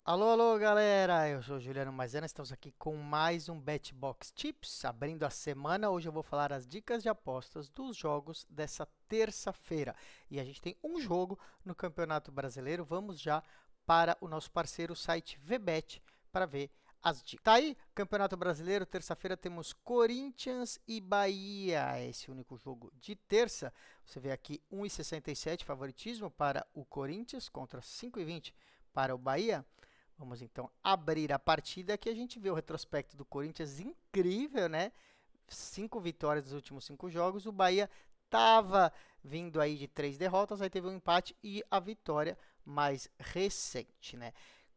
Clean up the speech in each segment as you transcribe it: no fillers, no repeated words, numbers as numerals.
Alô, alô, galera! Eu sou o Juliano Maisena, estamos aqui com mais um BetBox Tips, abrindo a semana. Hoje eu vou falar as dicas de apostas dos jogos dessa terça-feira. E a gente tem um jogo no Campeonato Brasileiro. Vamos já para o nosso parceiro o site VBet para ver as dicas. Tá aí, Campeonato Brasileiro, terça-feira temos Corinthians e Bahia. Esse único jogo de terça. Você vê aqui 1,67 favoritismo para o Corinthians contra 5,20 para o Bahia. Vamos então abrir a partida que a gente vê o retrospecto do Corinthians incrível, né? 5 vitórias nos últimos 5 jogos. O Bahia estava vindo aí de 3 derrotas, aí teve um empate e a vitória mais recente, né?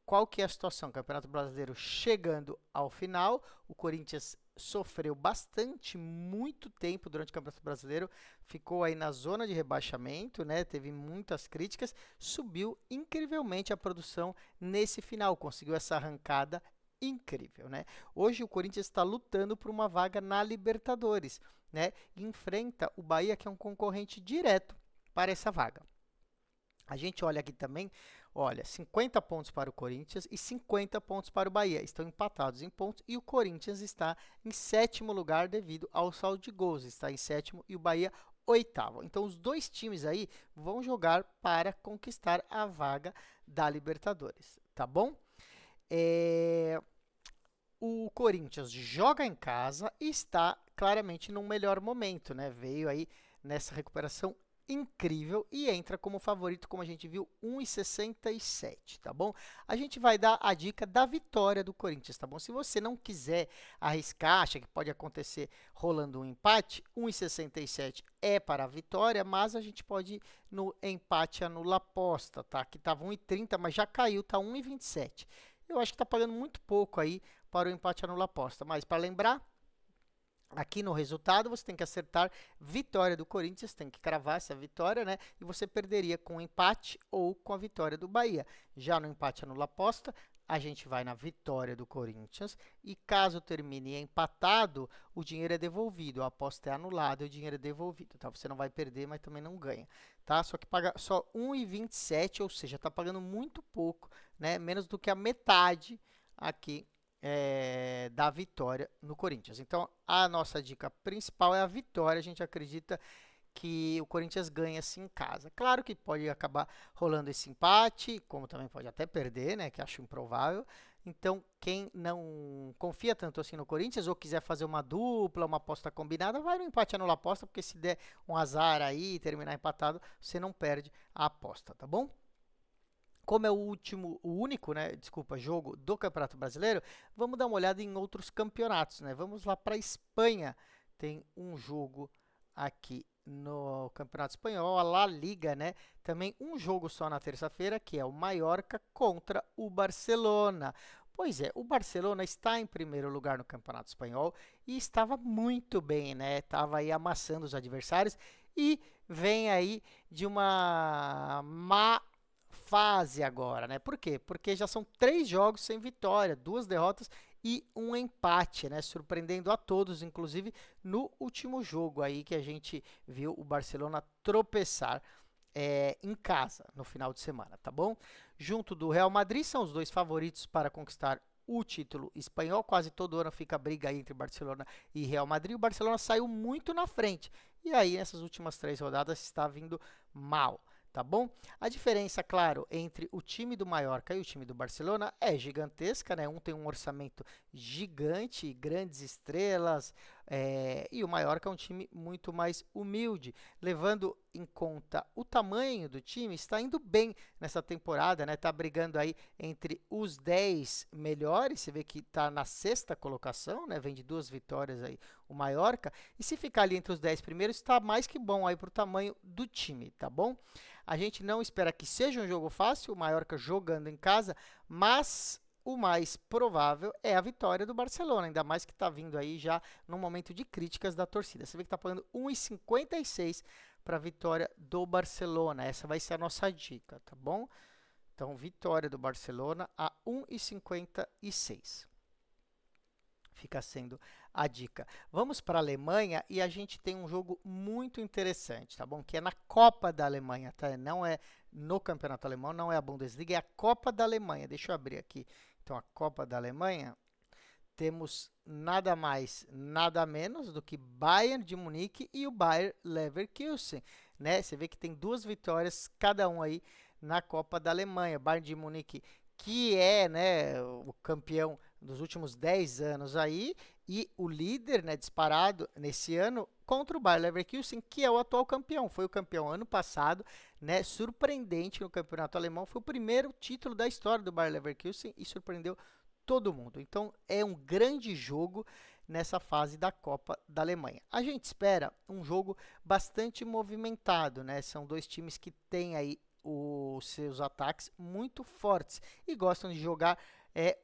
Qual que é a situação? Campeonato Brasileiro chegando ao final, o Corinthians sofreu bastante, muito tempo durante o Campeonato Brasileiro, ficou aí na zona de rebaixamento, né? Teve muitas críticas, subiu incrivelmente a produção nesse final, conseguiu essa arrancada incrível, né? Hoje o Corinthians está lutando por uma vaga na Libertadores, né? E enfrenta o Bahia, que é um concorrente direto para essa vaga. A gente olha aqui também, olha, 50 pontos para o Corinthians e 50 pontos para o Bahia. Estão empatados em pontos e o Corinthians está em sétimo lugar devido ao saldo de gols. Está em sétimo e o Bahia oitavo. Então, os dois times aí vão jogar para conquistar a vaga da Libertadores, tá bom? O Corinthians joga em casa e está claramente num melhor momento, né? Veio aí nessa recuperação incrível e entra como favorito, como a gente viu, 1,67, tá bom? A gente vai dar a dica da vitória do Corinthians, tá bom? Se você não quiser arriscar, acha que pode acontecer rolando um empate, 1,67 é para a vitória, mas a gente pode ir no empate anula aposta, tá? Que estava 1,30, mas já caiu, tá 1,27. Eu acho que está pagando muito pouco aí para o empate anula aposta. Mas para lembrar, aqui no resultado você tem que acertar vitória do Corinthians, tem que cravar essa vitória, né? E você perderia com o empate ou com a vitória do Bahia. Já no empate anula aposta, a gente vai na vitória do Corinthians e caso termine empatado, o dinheiro é devolvido, a aposta é anulada e o dinheiro é devolvido, tá? Você não vai perder, mas também não ganha, tá? Só que paga só 1,27, ou seja, está pagando muito pouco, né? Menos do que a metade aqui da vitória no Corinthians. Então, a nossa dica principal é a vitória. A gente acredita que o Corinthians ganha assim em casa. Claro que pode acabar rolando esse empate, como também pode até perder, né, que acho improvável. Então, quem não confia tanto assim no Corinthians ou quiser fazer uma dupla, uma aposta combinada, vai no empate anula aposta, porque se der um azar aí e terminar empatado, você não perde a aposta, tá bom? Como é o único, né, desculpa, jogo do Campeonato Brasileiro, vamos dar uma olhada em outros campeonatos, né? Vamos lá para a Espanha. Tem um jogo aqui no Campeonato Espanhol, a La Liga, né? Também um jogo só na terça-feira, que é o Mallorca contra o Barcelona. Pois é, o Barcelona está em primeiro lugar no Campeonato Espanhol e estava muito bem, né? Estava aí amassando os adversários e vem aí de uma má fase agora, né? Por quê? Porque já são 3 jogos sem vitória, 2 derrotas e um empate, né? Surpreendendo a todos, inclusive no último jogo aí que a gente viu o Barcelona tropeçar em casa no final de semana, tá bom? Junto do Real Madrid, são os dois favoritos para conquistar o título espanhol. Quase todo ano fica a briga aí entre Barcelona e Real Madrid. O Barcelona saiu muito na frente e aí nessas últimas 3 rodadas está vindo mal. Tá bom? A diferença, claro, entre o time do Mallorca e o time do Barcelona é gigantesca, né? Um tem um orçamento gigante, grandes estrelas, e o Mallorca é um time muito mais humilde. Levando em conta o tamanho do time, está indo bem nessa temporada, né? Tá brigando aí entre os 10 melhores, você vê que está na sexta colocação, né? Vem de 2 vitórias aí o Mallorca, e se ficar ali entre os 10 primeiros, está mais que bom aí para o tamanho do time, tá bom? A gente não espera que seja um jogo fácil, o Mallorca jogando em casa, mas o mais provável é a vitória do Barcelona, ainda mais que está vindo aí já num momento de críticas da torcida. Você vê que está pagando 1,56 para a vitória do Barcelona. Essa vai ser a nossa dica, tá bom? Então, vitória do Barcelona a 1,56. Fica sendo a dica. Vamos para a Alemanha e a gente tem um jogo muito interessante, tá bom? Que é na Copa da Alemanha, tá? Não é no campeonato alemão, não é a Bundesliga, é a Copa da Alemanha. Deixa eu abrir aqui. Então, a Copa da Alemanha, temos nada mais, nada menos do que Bayern de Munique e o Bayer Leverkusen, né? Você vê que tem duas vitórias, cada um aí na Copa da Alemanha. Bayern de Munique, que é, né, o campeão dos últimos 10 anos aí, e o líder, né, disparado nesse ano contra o Bayer Leverkusen, que é o atual campeão. Foi o campeão ano passado, né? Surpreendente no campeonato alemão, foi o primeiro título da história do Bayer Leverkusen e surpreendeu todo mundo. Então, é um grande jogo nessa fase da Copa da Alemanha. A gente espera um jogo bastante movimentado, né? São dois times que têm aí os seus ataques muito fortes e gostam de jogar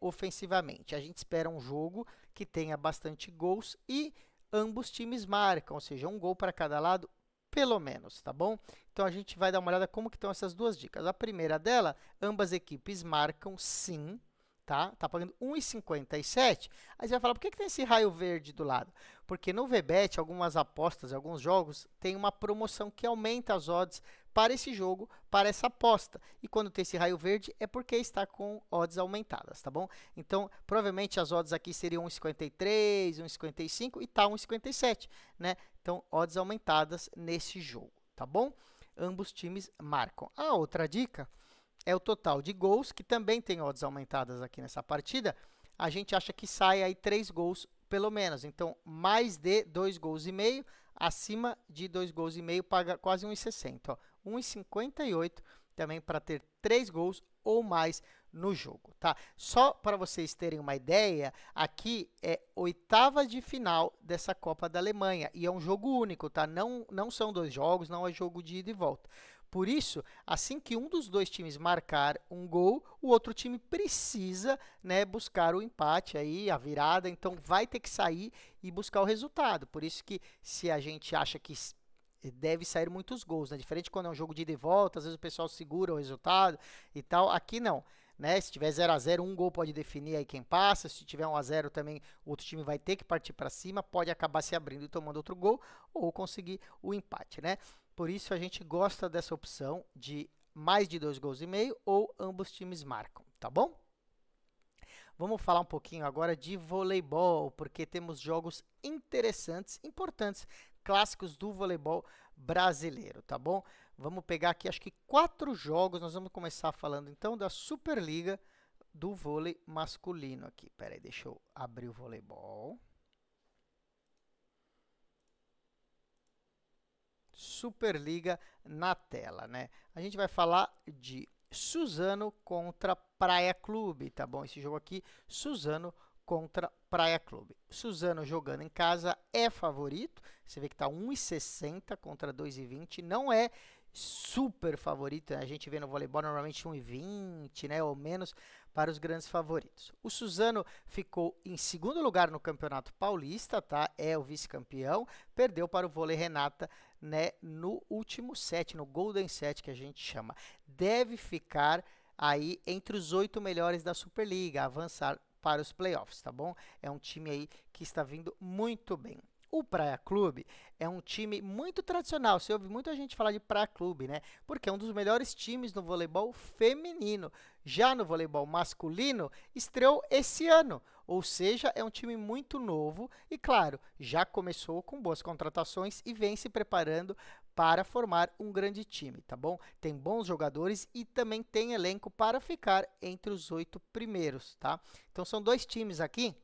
ofensivamente. A gente espera um jogo que tenha bastante gols e ambos times marcam, ou seja, um gol para cada lado, pelo menos, tá bom? Então, a gente vai dar uma olhada como que estão essas duas dicas. A primeira dela, ambas equipes marcam sim, tá pagando 1,57. Aí você vai falar, por que tem esse raio verde do lado? Porque no VBET, algumas apostas, alguns jogos, tem uma promoção que aumenta as odds para esse jogo, para essa aposta. E quando tem esse raio verde, é porque está com odds aumentadas, tá bom? Então, provavelmente as odds aqui seriam 1,53, 1,55 e tá 1,57, né? Então, odds aumentadas nesse jogo, tá bom? Ambos times marcam. A outra dica é o total de gols, que também tem odds aumentadas aqui nessa partida. A gente acha que sai aí 3 gols pelo menos. Então, mais de 2 gols e meio, acima de 2 gols e meio, paga quase 1,60. 1,58 também para ter 3 gols ou mais no jogo, tá? Só para vocês terem uma ideia, aqui é oitava de final dessa Copa da Alemanha e é um jogo único, tá? Não são 2 jogos, não é jogo de ida e volta. Por isso, assim que um dos dois times marcar um gol, o outro time precisa, né, buscar o empate aí, a virada, então vai ter que sair e buscar o resultado. Por isso que se a gente acha que deve sair muitos gols, né? Diferente quando é um jogo de ida e volta, às vezes o pessoal segura o resultado e tal. Aqui não, né? Se tiver 0 a 0, um gol pode definir aí quem passa. Se tiver 1 a 0 também, o outro time vai ter que partir para cima, pode acabar se abrindo e tomando outro gol ou conseguir o empate, né? Por isso a gente gosta dessa opção de mais de 2 gols e meio ou ambos times marcam, tá bom? Vamos falar um pouquinho agora de voleibol, porque temos jogos interessantes, importantes, clássicos do voleibol brasileiro, tá bom? Vamos pegar aqui, acho que 4 jogos. Nós vamos começar falando, então, da Superliga do vôlei masculino aqui. Pera aí, deixa eu abrir o voleibol. Superliga na tela, né? A gente vai falar de Suzano contra Praia Clube, tá bom? Esse jogo aqui, Suzano contra Praia Clube. Suzano jogando em casa é favorito. Você vê que tá 1,60 contra 2,20. Não é super favorito, né? A gente vê no voleibol normalmente 1,20, né, ou menos para os grandes favoritos. O Suzano ficou em segundo lugar no Campeonato Paulista, tá? É o vice-campeão, perdeu para o Vôlei Renata, né, no último set, no Golden Set que a gente chama. Deve ficar aí entre os 8 melhores da Superliga, avançar para os playoffs, tá bom? É um time aí que está vindo muito bem. O Praia Clube é um time muito tradicional. Você ouve muita gente falar de Praia Clube, né? Porque é um dos melhores times no voleibol feminino. Já no voleibol masculino, estreou esse ano. Ou seja, é um time muito novo e, claro, já começou com boas contratações e vem se preparando para formar um grande time, tá bom? Tem bons jogadores e também tem elenco para ficar entre os 8 primeiros, tá? Então, são dois times aqui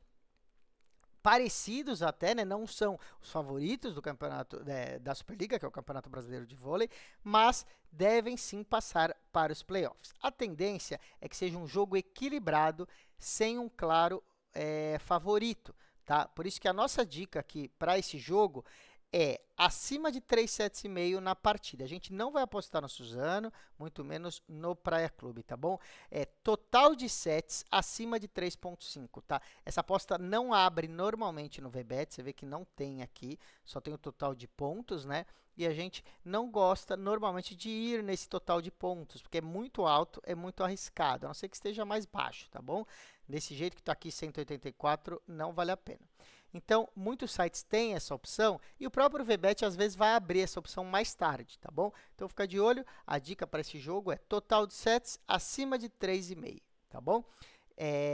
parecidos até, né? Não são os favoritos do campeonato da Superliga, que é o Campeonato Brasileiro de Vôlei, mas devem sim passar para os playoffs. A tendência é que seja um jogo equilibrado, sem um claro favorito, tá? Por isso que a nossa dica aqui para esse jogo é acima de 3 sets e meio na partida. A gente não vai apostar no Suzano, muito menos no Praia Clube, tá bom? É total de sets acima de 3,5, tá? Essa aposta não abre normalmente no VBET, você vê que não tem aqui, só tem o total de pontos, né? E a gente não gosta normalmente de ir nesse total de pontos, porque é muito alto, é muito arriscado, a não ser que esteja mais baixo, tá bom? Desse jeito que está aqui 184, não vale a pena. Então, muitos sites têm essa opção e o próprio VBET às vezes vai abrir essa opção mais tarde, tá bom? Então, fica de olho. A dica para esse jogo é total de sets acima de 3,5, tá bom?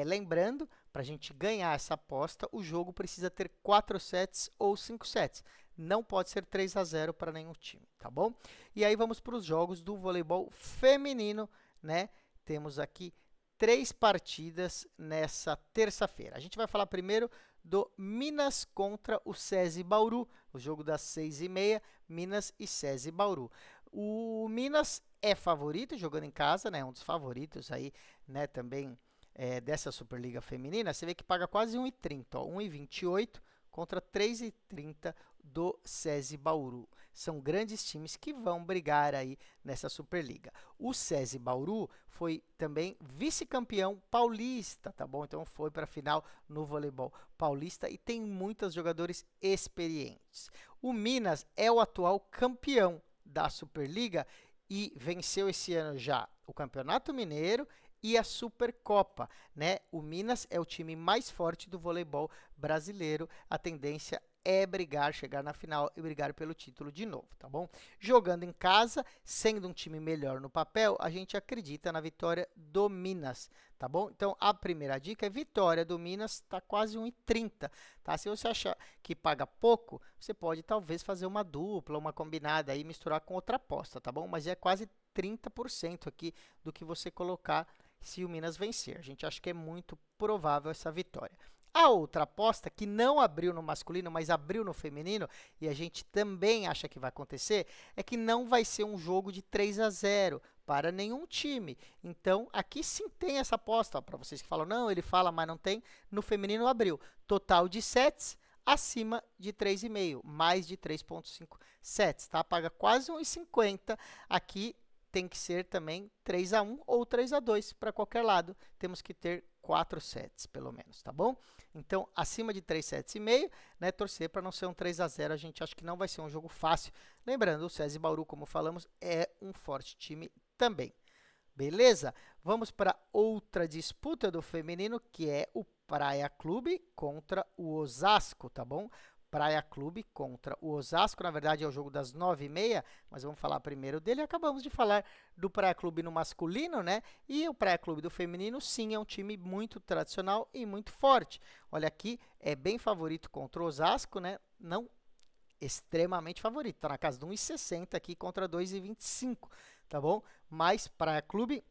Lembrando, para a gente ganhar essa aposta, o jogo precisa ter 4 sets ou 5 sets. Não pode ser 3-0 para nenhum time, tá bom? E aí vamos para os jogos do voleibol feminino, né? Temos aqui 3 partidas nessa terça-feira. A gente vai falar primeiro do Minas contra o SESI Bauru, o jogo das 6h30, Minas e SESI Bauru. O Minas é favorito, jogando em casa, né? Um dos favoritos aí, né? Também dessa Superliga Feminina. Você vê que paga quase 1,30, 1,28 contra 3,30 do SESI Bauru. São grandes times que vão brigar aí nessa Superliga. O SESI Bauru foi também vice-campeão paulista, tá bom? Então foi para a final no voleibol paulista e tem muitos jogadores experientes. O Minas é o atual campeão da Superliga e venceu esse ano já o Campeonato Mineiro e a Supercopa, né? O Minas é o time mais forte do voleibol brasileiro. A tendência é brigar, chegar na final e brigar pelo título de novo, tá bom? Jogando em casa, sendo um time melhor no papel, a gente acredita na vitória do Minas, tá bom? Então, a primeira dica é vitória do Minas, tá quase 1,30, tá? Se você achar que paga pouco, você pode talvez fazer uma dupla, uma combinada aí, misturar com outra aposta, tá bom? Mas é quase 30% aqui do que você colocar se o Minas vencer. A gente acha que é muito provável essa vitória. A outra aposta, que não abriu no masculino, mas abriu no feminino, e a gente também acha que vai acontecer, é que não vai ser um jogo de 3-0 para nenhum time. Então, aqui sim tem essa aposta. Para vocês que falam, não, ele fala, mas não tem. No feminino abriu. Total de sets acima de 3,5, mais de 3,5 sets, tá? Paga quase 1,50. Aqui tem que ser também 3-1 ou 3-2 para qualquer lado. Temos que ter 4 sets, pelo menos, tá bom? Então, acima de 3 sets e meio, né, torcer para não ser um 3-0. A gente acha que não vai ser um jogo fácil. Lembrando, o SESI Bauru, como falamos, é um forte time também. Beleza? Vamos para outra disputa do feminino, que é o Praia Clube contra o Osasco, tá bom? Praia Clube contra o Osasco, na verdade é o jogo das 9h30, mas vamos falar primeiro dele. Acabamos de falar do Praia Clube no masculino, né? E o Praia Clube do feminino, sim, é um time muito tradicional e muito forte. Olha aqui, é bem favorito contra o Osasco, né? Não extremamente favorito, tá na casa de 1,60 aqui contra 2,25, tá bom? Mas Praia Clube,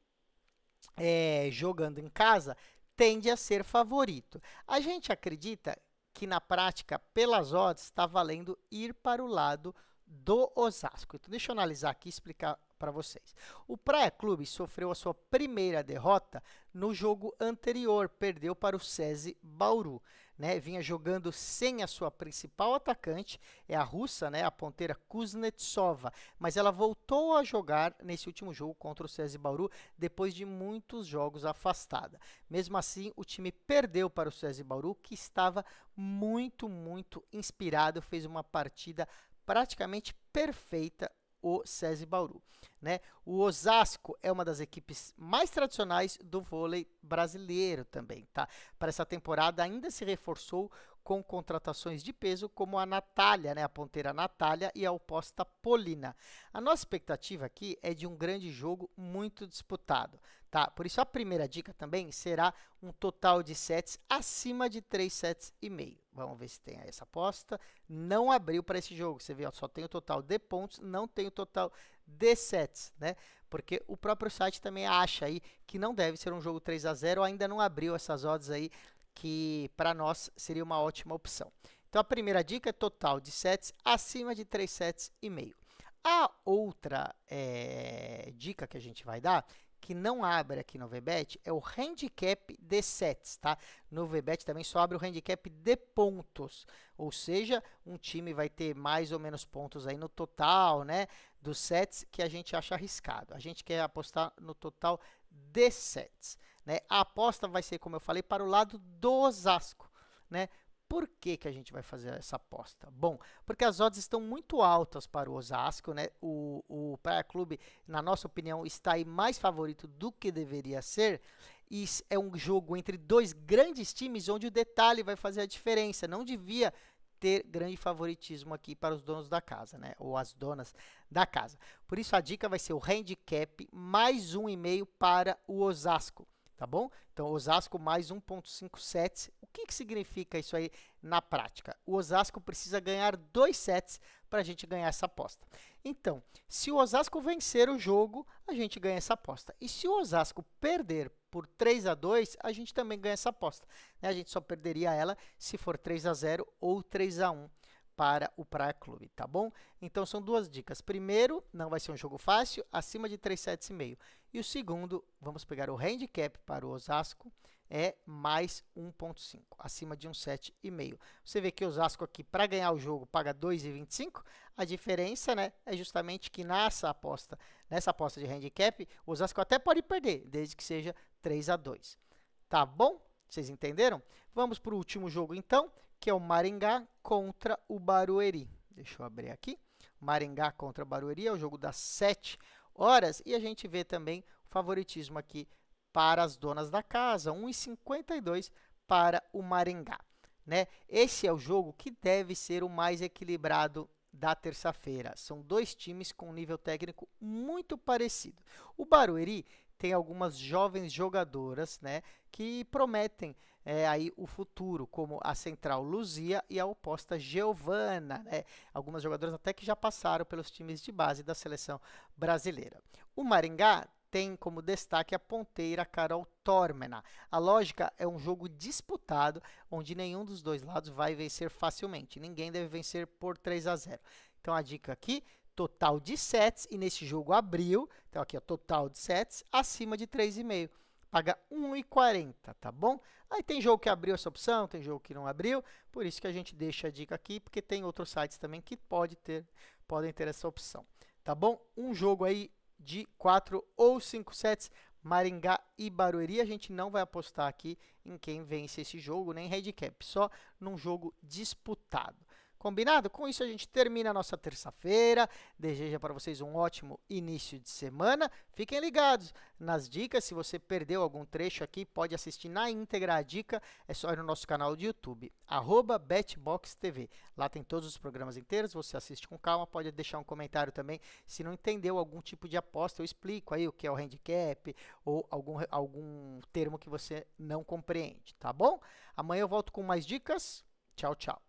jogando em casa, tende a ser favorito. A gente acredita que na prática, pelas odds, está valendo ir para o lado do Osasco. Então, deixa eu analisar aqui e explicar para vocês. O Praia Clube sofreu a sua primeira derrota no jogo anterior, perdeu para o SESI Bauru, né? Vinha jogando sem a sua principal atacante, é a russa, né? A ponteira Kuznetsova, mas ela voltou a jogar nesse último jogo contra o SESI Bauru depois de muitos jogos afastada. Mesmo assim, o time perdeu para o SESI Bauru, que estava muito inspirado, fez uma partida praticamente perfeita, o SESI Bauru, né? O Osasco é uma das equipes mais tradicionais do vôlei brasileiro também, tá? Para essa temporada ainda se reforçou com contratações de peso como a Natália, né? A ponteira Natália e a oposta Polina. A nossa expectativa aqui é de um grande jogo muito disputado, tá? Por isso a primeira dica também será um total de sets acima de 3 sets e meio. Vamos ver se tem essa aposta. Não abriu para esse jogo. Você vê, ó, só tem o total de pontos, não tem o total de sets, né? Porque o próprio site também acha aí que não deve ser um jogo 3-0, ainda não abriu essas odds aí, que para nós seria uma ótima opção. Então, a primeira dica é total de sets acima de 3 sets e meio. A outra dica que a gente vai dar, que não abre aqui no VBET, é o handicap de sets, tá? No VBET também só abre o handicap de pontos, ou seja, um time vai ter mais ou menos pontos aí no total, né, dos sets que a gente acha arriscado. A gente quer apostar no total de sets, né? A aposta vai ser, como eu falei, para o lado do Osasco, né? Por que que a gente vai fazer essa aposta? Bom, porque as odds estão muito altas para o Osasco, né? O Praia Clube, na nossa opinião, está aí mais favorito do que deveria ser. e é um jogo entre dois grandes times onde o detalhe vai fazer a diferença. Não devia ter grande favoritismo aqui para os donos da casa, né? Ou as donas da casa. Por isso a dica vai ser o handicap mais 1,5 para o Osasco, tá bom? Então, Osasco mais 1,5 sets. O que significa isso aí na prática? O Osasco precisa ganhar 2 sets para a gente ganhar essa aposta. Então, se o Osasco vencer o jogo, a gente ganha essa aposta. E se o Osasco perder por 3-2, a gente também ganha essa aposta, né? A gente só perderia ela se for 3-0 ou 3-1 para o Praia Clube, tá bom? Então, são duas dicas. Primeiro, não vai ser um jogo fácil, acima de 3,5. E o segundo, vamos pegar o handicap para o Osasco, é mais 1,5, acima de 1,7,5. Você vê que o Osasco aqui, para ganhar o jogo, paga 2,25. A diferença, né, é justamente que nessa aposta de handicap, o Osasco até pode perder, desde que seja 3-2. Tá bom? Vocês entenderam? Vamos para o último jogo, então, que é o Maringá contra o Barueri. Deixa eu abrir aqui. Maringá contra o Barueri é o jogo das 7 horas. E a gente vê também o favoritismo aqui para as donas da casa, 1,52 para o Maringá, né? Esse é o jogo que deve ser o mais equilibrado da terça-feira. São dois times com um nível técnico muito parecido. O Barueri tem algumas jovens jogadoras, né, que prometem aí o futuro, como a central Luzia e a oposta Giovana, né? Algumas jogadoras até que já passaram pelos times de base da seleção brasileira. O Maringá tem como destaque a ponteira Carol Tormena. A lógica é um jogo disputado, onde nenhum dos dois lados vai vencer facilmente. Ninguém deve vencer por 3-0. Então, a dica aqui, total de sets, e nesse jogo abriu, então aqui, ó, total de sets, acima de 3,5. Paga 1,40, tá bom? Aí tem jogo que abriu essa opção, tem jogo que não abriu, por isso que a gente deixa a dica aqui, porque tem outros sites também que podem ter essa opção, tá bom? Um jogo aí de 4 ou 5 sets, Maringá e Barueri. A gente não vai apostar aqui em quem vence esse jogo, nem handicap, só num jogo disputado. Combinado? Com isso, a gente termina a nossa terça-feira. Desejo para vocês um ótimo início de semana. Fiquem ligados nas dicas. Se você perdeu algum trecho aqui, pode assistir na íntegra a dica. É só ir no nosso canal de YouTube, @BetBoxTV. Lá tem todos os programas inteiros. Você assiste com calma. Pode deixar um comentário também. Se não entendeu algum tipo de aposta, eu explico aí o que é o handicap ou algum termo que você não compreende, tá bom? Amanhã eu volto com mais dicas. Tchau, tchau.